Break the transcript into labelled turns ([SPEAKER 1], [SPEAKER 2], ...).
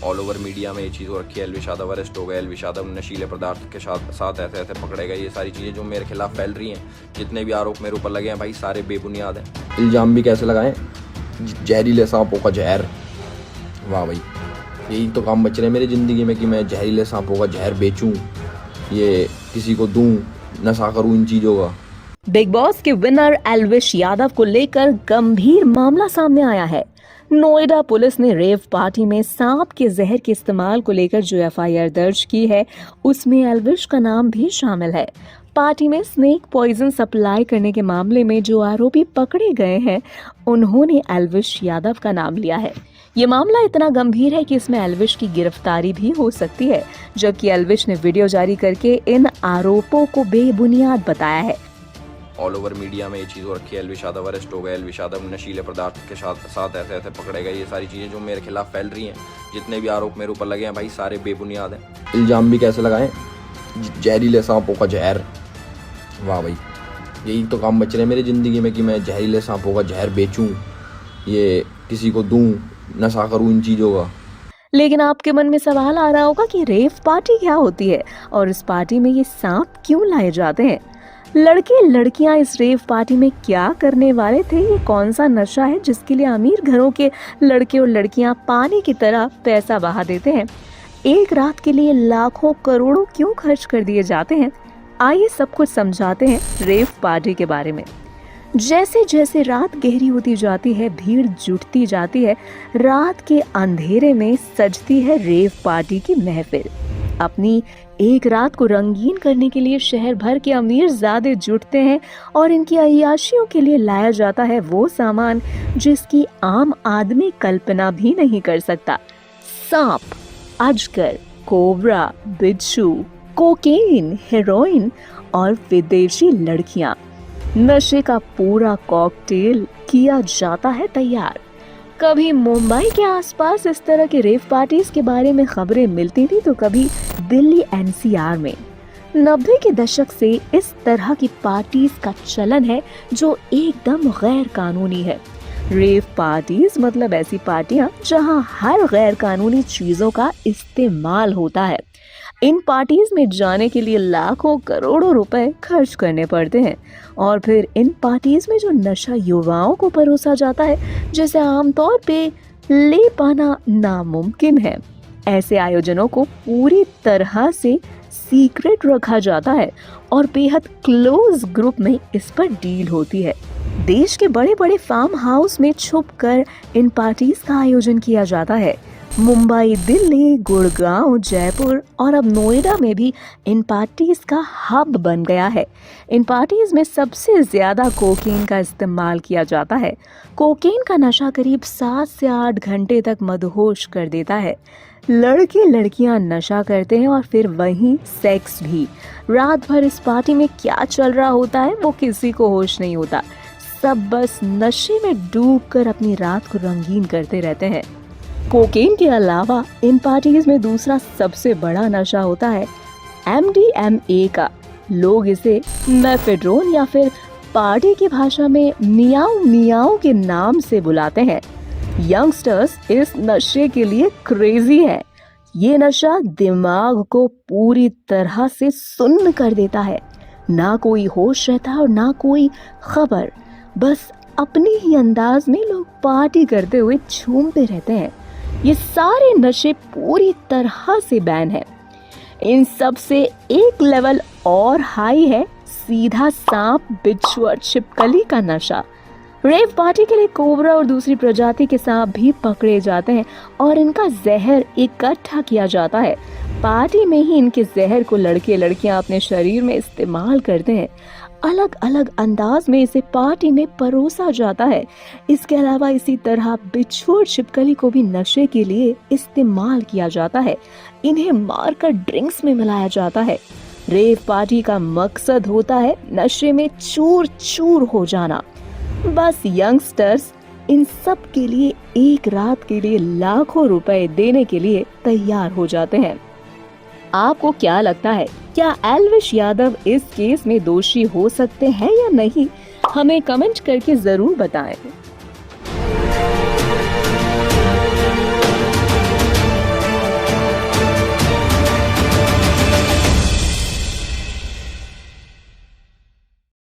[SPEAKER 1] All over media में ये चीज़ हो रखी है, एलविश यादव अरेस्ट हो गए, एलविश यादव नशीले पदार्थ के साथ ऐसे ऐसे पकड़े गए। ये सारी चीज़ें जो मेरे खिलाफ फैल रही हैं, जितने भी आरोप मेरे ऊपर लगे हैं भाई, सारे बेबुनियाद हैं। इल्ज़ाम भी कैसे लगाएं, जहरीले सांपों का जहर। वाह भाई, यही तो काम बच रहे हैं मेरी ज़िंदगी में कि मैं जहरीले सांपों का जहर बेचूं, ये किसी को दूं, नशा करूं इन चीज़ों का।
[SPEAKER 2] बिग बॉस के विनर एल्विश यादव को लेकर गंभीर मामला सामने आया है। नोएडा पुलिस ने रेव पार्टी में सांप के जहर के इस्तेमाल को लेकर जो एफआईआर दर्ज की है, उसमें एल्विश का नाम भी शामिल है। पार्टी में स्नेक पॉइजन सप्लाई करने के मामले में जो आरोपी पकड़े गए हैं, उन्होंने एल्विश यादव का नाम लिया है। ये मामला इतना गंभीर है कि इसमें एल्विश की गिरफ्तारी भी हो सकती है, जबकि एल्विश ने वीडियो जारी करके इन आरोपों को बेबुनियाद बताया है।
[SPEAKER 1] ऑल ओवर मीडिया में ये चीज़ हो रखी है, एलविश यादव अरेस्ट हो गए, एलविश यादव नशीले पदार्थ के साथ ऐसे ऐसे पकड़े गए। ये सारी चीज़ें जो मेरे खिलाफ फैल रही हैं, जितने भी आरोप मेरे ऊपर लगे हैं भाई, सारे बेबुनियाद हैं। इल्ज़ाम भी कैसे लगाएं, जहरीले सांपों का जहर। वाह भाई, यही तो काम बच रहे हैं मेरी ज़िंदगी में कि मैं जहरीले सांपों का जहर बेचूं, ये किसी को दूं, नशा करूं इन चीज़ों का।
[SPEAKER 2] लेकिन आपके मन में सवाल आ रहा होगा कि रेव पार्टी क्या होती है और इस पार्टी में ये सांप क्यों लाए जाते हैं। लड़के लड़कियां इस रेव पार्टी में क्या करने वाले थे, ये कौन सा नशा है जिसके लिए अमीर घरों के लड़के और लड़कियां पानी की तरह पैसा बहा देते हैं। एक रात के लिए लाखों करोड़ों क्यों खर्च कर दिए जाते हैं, आइए सब कुछ समझाते हैं रेव पार्टी के बारे में। जैसे जैसे रात गहरी होती जाती है, भीड़ जुटती जाती है, रात के अंधेरे में सजती है रेव पार्टी की महफिल। अपनी एक रात को रंगीन करने के लिए शहर भर के अमीरजादे जुटते हैं और इनकी अय्याशियों के लिए लाया जाता है वो सामान जिसकी आम आदमी कल्पना भी नहीं कर सकता। सांप, अजगर, कोबरा, बिच्छू, कोकेन, हेरोइन और विदेशी लड़कियां, नशे का पूरा कॉकटेल किया जाता है तैयार। कभी मुंबई के आसपास इस तरह के रेव पार्टीज के बारे में खबरें मिलती थी तो कभी दिल्ली एनसीआर में। 90 के दशक से इस तरह की पार्टीज का चलन है जो एकदम गैर कानूनी है। रेव पार्टीज मतलब ऐसी पार्टियां जहां हर गैर कानूनी चीजों का इस्तेमाल होता है। इन पार्टीज में जाने के लिए लाखों करोड़ों रुपए खर्च करने पड़ते हैं और फिर इन पार्टीज में जो नशा युवाओं को परोसा जाता है, जिसे आमतौर पे ले पाना नामुमकिन है। ऐसे आयोजनों को पूरी तरह से सीक्रेट रखा जाता है और बेहद क्लोज ग्रुप में इस पर डील होती है। देश के बड़े बड़े फार्म हाउस में छुपकर इन पार्टीज का आयोजन किया जाता है। मुंबई, दिल्ली, गुड़गांव, जयपुर और अब नोएडा में भी इन पार्टीज का हब बन गया है। इन पार्टीज में सबसे ज्यादा कोकेन का इस्तेमाल किया जाता है। कोकेन का नशा करीब 7 से 8 घंटे तक मदहोश कर देता है। लड़के लड़कियां नशा करते हैं और फिर वहीं सेक्स भी। रात भर इस पार्टी में क्या चल रहा होता है वो किसी को होश नहीं होता। सब बस नशे में डूबकर अपनी रात को रंगीन करते रहते हैं। कोकेन के अलावा इन पार्टीज में दूसरा सबसे बड़ा नशा होता है MDMA का। लोग इसे मेफेड्रोन या फिर पार्टी की भाषा में मियाओ मियाओ के नाम से बुलाते हैं। यंगस्टर्स इस नशे के लिए क्रेजी है। ये नशा दिमाग को पूरी तरह से सुन्न कर देता है। ना कोई होश रहता है और ना कोई खबर। बस अपने ही अंदाज में लोग पार्टी करते हुए झूमते रहते हैं। ये सारे नशे पूरी तरह से बैन है। इन सब से एक लेवल और हाई है सीधा सांप, बिच्छू और छिपकली का नशा। रेव पार्टी के लिए कोबरा और दूसरी प्रजाति के सांप भी पकड़े जाते हैं और इनका जहर इकट्ठा किया जाता है। पार्टी में ही इनके जहर को लड़के लड़कियां अपने शरीर में इस्तेमाल करते हैं। अलग अलग अंदाज में इसे पार्टी में परोसा जाता है। इसके अलावा इसी तरह बिच्छू और छिपकली को भी नशे के लिए इस्तेमाल किया जाता है। इन्हें मारकर ड्रिंक्स में मिलाया जाता है। रेव पार्टी का मकसद होता है नशे में चूर चूर हो जाना। बस यंगस्टर्स इन सब के लिए एक रात के लिए लाखों रुपए देने के लिए तैयार हो जाते हैं। आपको क्या लगता है, क्या एल्विश यादव इस केस में दोषी हो सकते हैं या नहीं? हमें कमेंट करके जरूर बताएं।